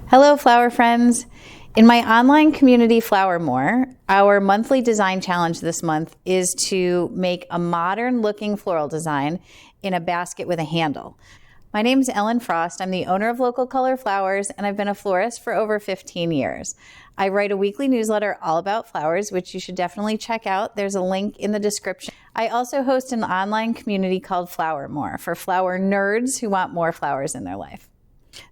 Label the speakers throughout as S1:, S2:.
S1: Hello, flower friends. In my online community, FlowerMore, our monthly design challenge this month is to make a modern looking floral design in a basket with a handle. My name is Ellen Frost. I'm the owner of Local Color Flowers, and I've been a florist for over 15 years. I write a weekly newsletter all about flowers, which you should definitely check out. There's a link in the description. I also host an online community called FlowerMore for flower nerds who want more flowers in their life.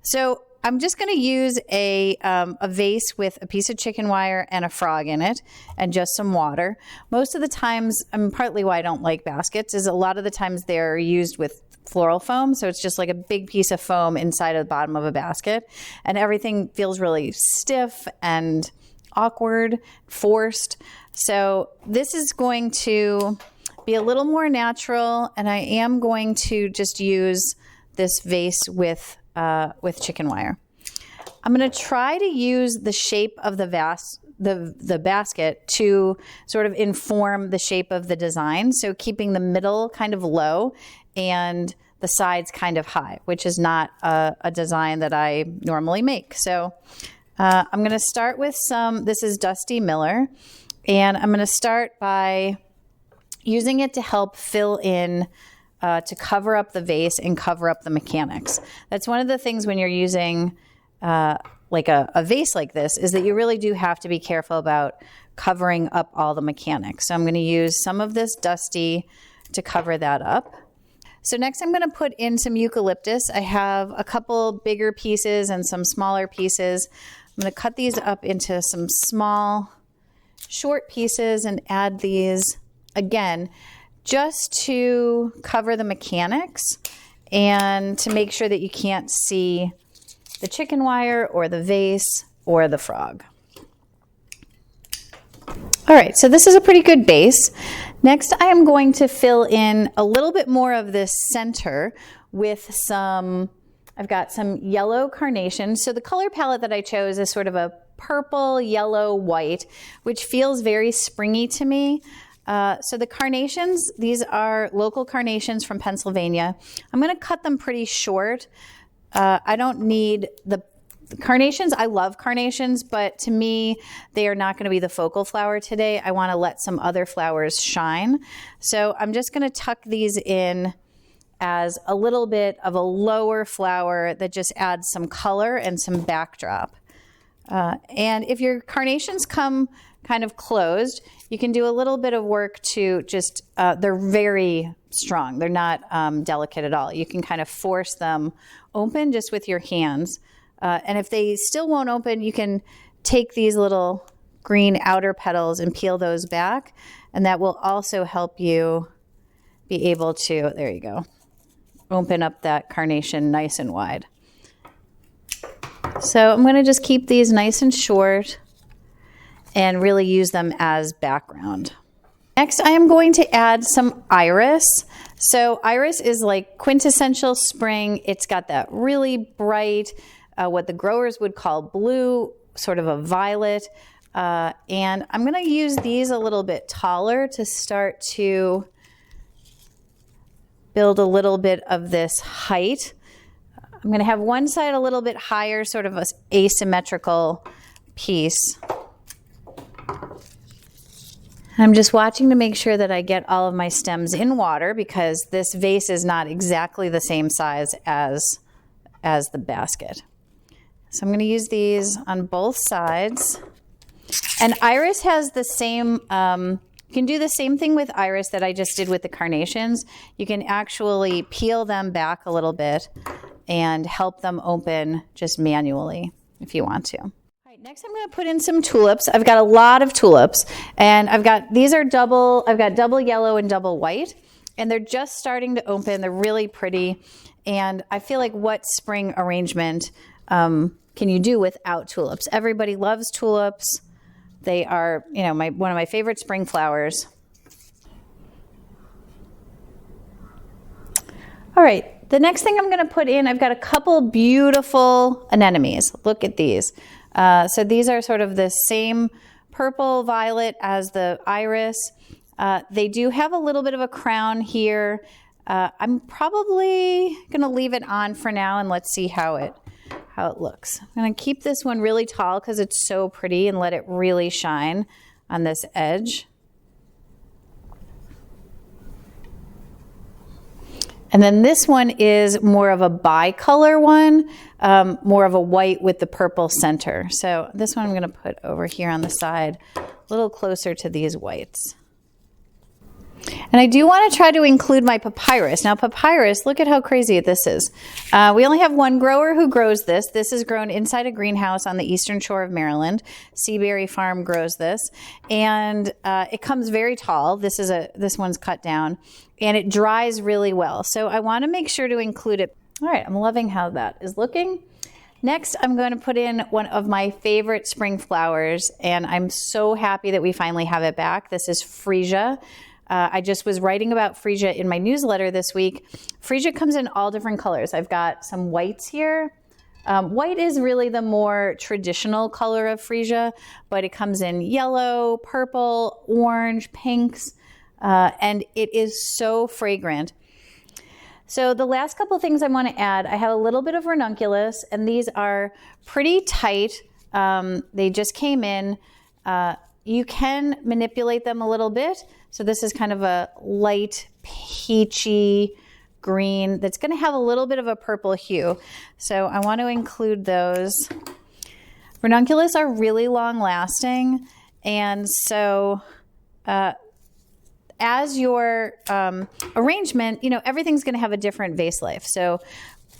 S1: So I'm just going to use a vase with a piece of chicken wire and a frog in it and just some water. Most of the times, partly why I don't like baskets is a lot of the times they're used with floral foam. So it's just like a big piece of foam inside of the bottom of a basket. And everything feels really stiff and awkward, forced. So this is going to be a little more natural. And I am going to just use this vase with chicken wire. I'm going to try to use the shape of the vase, the basket to sort of inform the shape of the design. So keeping the middle kind of low and the sides kind of high, which is not a design that I normally make. So I'm going to start with this is Dusty Miller, and I'm going to start by using it to help fill in to cover up the vase and cover up the mechanics. That's one of the things when you're using like a vase like this, is that you really do have to be careful about covering up all the mechanics. So I'm going to use some of this Dusty to cover that up. So next I'm going to put in some eucalyptus. I have a couple bigger pieces and some smaller pieces. I'm going to cut these up into some small, short pieces and add these again, just to cover the mechanics and to make sure that you can't see the chicken wire or the vase or the frog. All right, so this is a pretty good base. Next, I am going to fill in a little bit more of this center with I've got some yellow carnations. So the color palette that I chose is sort of a purple, yellow, white, which feels very springy to me. So the carnations, these are local carnations from Pennsylvania. I'm going to cut them pretty short. I don't need the carnations. I love carnations, but to me, they are not going to be the focal flower today. I want to let some other flowers shine. So I'm just going to tuck these in as a little bit of a lower flower that just adds some color and some backdrop. And if your carnations come kind of closed, you can do a little bit of work to just, they're very strong. They're not delicate at all. You can kind of force them open just with your hands. And if they still won't open, you can take these little green outer petals and peel those back. And that will also help you be able to, there you go, open up that carnation nice and wide. So I'm going to just keep these nice and short and really use them as background. Next, I am going to add some iris. So iris is like quintessential spring. It's got that really bright, what the growers would call blue, sort of a violet. And I'm going to use these a little bit taller to start to build a little bit of this height. I'm going to have one side a little bit higher, sort of an asymmetrical piece. I'm just watching to make sure that I get all of my stems in water because this vase is not exactly the same size as the basket. So I'm going to use these on both sides. And iris has the same, you can do the same thing with iris that I just did with the carnations. You can actually peel them back a little bit and help them open just manually if you want to. Next, I'm going to put in some tulips. I've got a lot of tulips, and I've got double yellow and double white, and they're just starting to open. They're really pretty, and I feel like what spring arrangement can you do without tulips? Everybody loves tulips. They are, one of my favorite spring flowers. All right, the next thing I'm going to put in, I've got a couple beautiful anemones. Look at these. So these are sort of the same purple violet as the iris. They do have a little bit of a crown here. I'm probably going to leave it on for now and let's see how how it looks. I'm going to keep this one really tall because it's so pretty and let it really shine on this edge. And then this one is more of a bicolor one, more of a white with the purple center. So this one I'm going to put over here on the side, a little closer to these whites. And I do want to try to include my papyrus. Now papyrus, look at how crazy this is. We only have one grower who grows this. This is grown inside a greenhouse on the eastern shore of Maryland. Seaberry Farm grows this. And it comes very tall. This one's cut down. And it dries really well. So I want to make sure to include it. All right, I'm loving how that is looking. Next, I'm going to put in one of my favorite spring flowers. And I'm so happy that we finally have it back. This is freesia. I just was writing about freesia in my newsletter this week. Freesia comes in all different colors. I've got some whites here. White is really the more traditional color of freesia, but it comes in yellow, purple, orange, pinks, and it is so fragrant. So the last couple things I want to add, I have a little bit of ranunculus, and these are pretty tight. They just came in. You can manipulate them a little bit. So this is kind of a light peachy green that's going to have a little bit of a purple hue. So I want to include those. Ranunculus are really long lasting. And so as your arrangement, everything's going to have a different vase life. So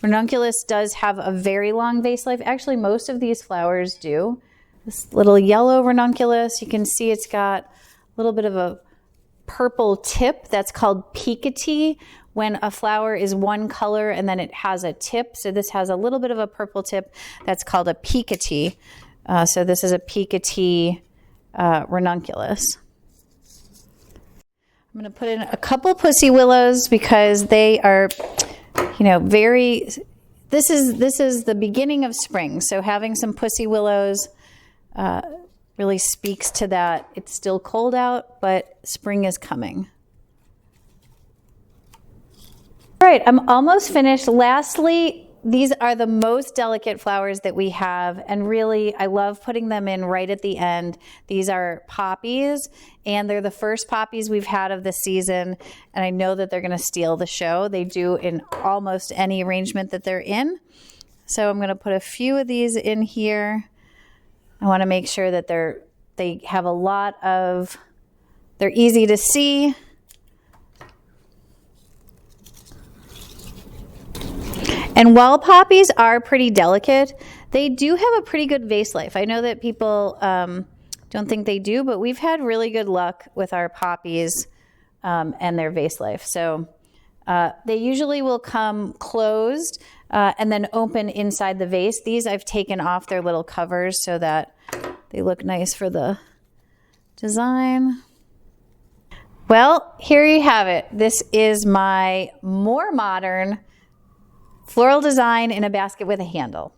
S1: ranunculus does have a very long vase life. Actually, most of these flowers do. This little yellow ranunculus, you can see it's got a little bit of a purple tip. That's called picotee, when a flower is one color and then it has a tip. So this has a little bit of a purple tip. That's called a picotee. So this is a picotee ranunculus. I'm going to put in a couple pussy willows because they are, very. This is the beginning of spring. So having some pussy willows really speaks to that. It's still cold out, but spring is coming. All right, I'm almost finished. Lastly, these are the most delicate flowers that we have, and really, I love putting them in right at the end. These are poppies, and they're the first poppies we've had of the season, and I know that they're going to steal the show. They do in almost any arrangement that they're in. So I'm going to put a few of these in here. I want to make sure that they have a lot of, they're easy to see. And while poppies are pretty delicate, they do have a pretty good vase life. I know that people don't think they do, but we've had really good luck with our poppies and their vase life. So they usually will come closed and then open inside the vase. These I've taken off their little covers so that they look nice for the design. Well, here you have it. This is my more modern floral design in a basket with a handle.